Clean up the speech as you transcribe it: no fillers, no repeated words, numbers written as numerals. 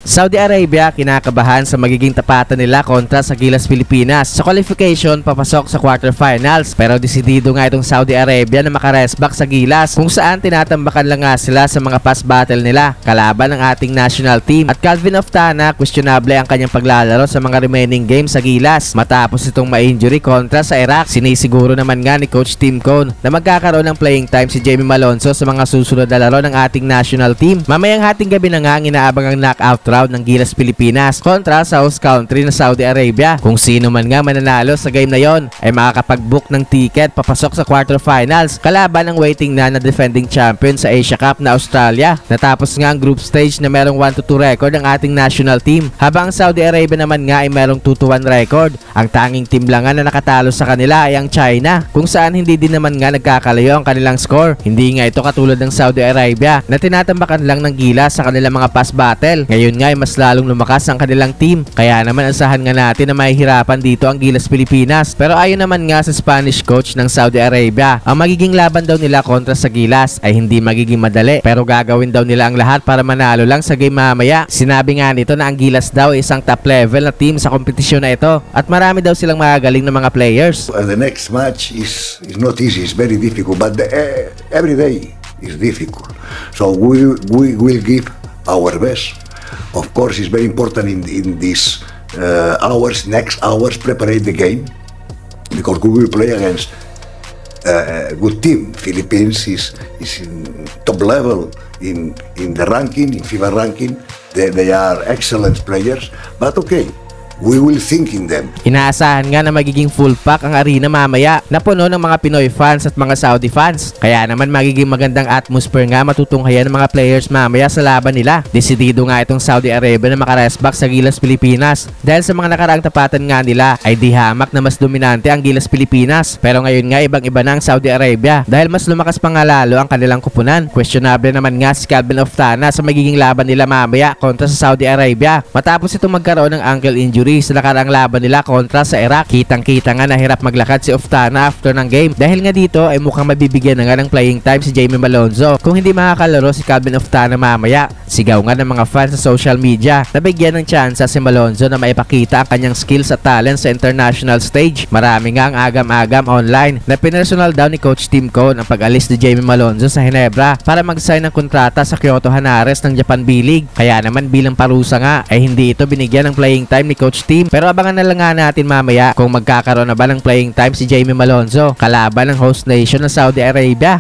Saudi Arabia kinakabahan sa magiging tapatan nila kontra sa Gilas Pilipinas. Sa qualification, papasok sa quarterfinals. Pero desidido nga itong Saudi Arabia na makaresback sa Gilas, kung saan tinatambakan lang nga sila sa mga past battle nila kalaban ng ating national team. At Calvin Oftana, questionable ang kanyang paglalaro sa mga remaining games sa Gilas matapos itong ma-injury kontra sa Iraq. Sinisiguro naman nga ni Coach Tim Cone na magkakaroon ng playing time si Jamie Malonzo sa mga susunod na laro ng ating national team. Mamayang hating gabi na nga ang inaabang ang knockout round ng Gilas Pilipinas kontra sa host country na Saudi Arabia. Kung sino man nga mananalo sa game na yon ay makakapag-book ng ticket papasok sa quarterfinals kalaban ng waiting na defending champion sa Asia Cup na Australia. Natapos nga ang group stage na merong 1-2 record ang ating national team, habang Saudi Arabia naman nga ay merong 2-1 record. Ang tanging team lang nga na nakatalo sa kanila ay ang China, kung saan hindi din naman nga nagkakalayo ang kanilang score. Hindi nga ito katulad ng Saudi Arabia na tinatambakan lang ng Gilas sa kanilang mga past battle. Ngayon nga ay mas lalong lumakas ang kanilang team, kaya naman asahan nga natin na mahihirapan dito ang Gilas Pilipinas. Pero ayon naman nga sa Spanish coach ng Saudi Arabia, ang magiging laban daw nila kontra sa Gilas ay hindi magiging madali, pero gagawin daw nila ang lahat para manalo lang sa game mamaya. Sinabi nga nito na ang Gilas daw ay isang top level na team sa kompetisyon na ito at marami daw silang magagaling na mga players. The next match is not easy, it's very difficult, but every day is difficult. So we will give our best. Of course, it's very important in these next hours, prepare the game, because we will play against a good team. Philippines is in top level in the ranking, in FIBA ranking. They are excellent players, but okay. We will think in them. Inaasahan nga na magiging full pack ang arena mamaya na puno ng mga Pinoy fans at mga Saudi fans. Kaya naman magiging magandang atmosphere nga matutunghayan ng mga players mamaya sa laban nila. Desidido nga itong Saudi Arabia na makaresback sa Gilas Pilipinas dahil sa mga nakaraang tapatan nga nila ay di hamak na mas dominante ang Gilas Pilipinas. Pero ngayon nga ibang-iba na ang Saudi Arabia dahil mas lumakas pa nga lalo ang kanilang kupunan. Questionable naman nga si Calvin Oftana sa magiging laban nila mamaya kontra sa Saudi Arabia matapos itong magkaroon ng ankle injury sa nakaraang laban nila kontra sa Iraq. Kitang-kita nga na hirap maglakad si Oftana after ng game. Dahil nga dito ay mukhang mabibigyan na nga ng playing time si Jamie Malonzo kung hindi makakalaro si Calvin Oftana mamaya. Sigaw nga ng mga fans sa social media na bigyan ng tsansa si Malonzo na maipakita ang kanyang skills at talent sa international stage. Marami nga ang agam-agam online na pinersonal daw ni Coach Tim Cone ang pag-alis ni Jamie Malonzo sa Ginebra para mag-sign ng kontrata sa Kyoto Hanares ng Japan B-League. Kaya naman bilang parusa nga ay hindi ito binigyan ng playing time ni Coach Tim. Pero abangan na lang nga natin mamaya kung magkakaroon na ba ng playing time si Jamie Malonzo kalaban ng host nation ng Saudi Arabia.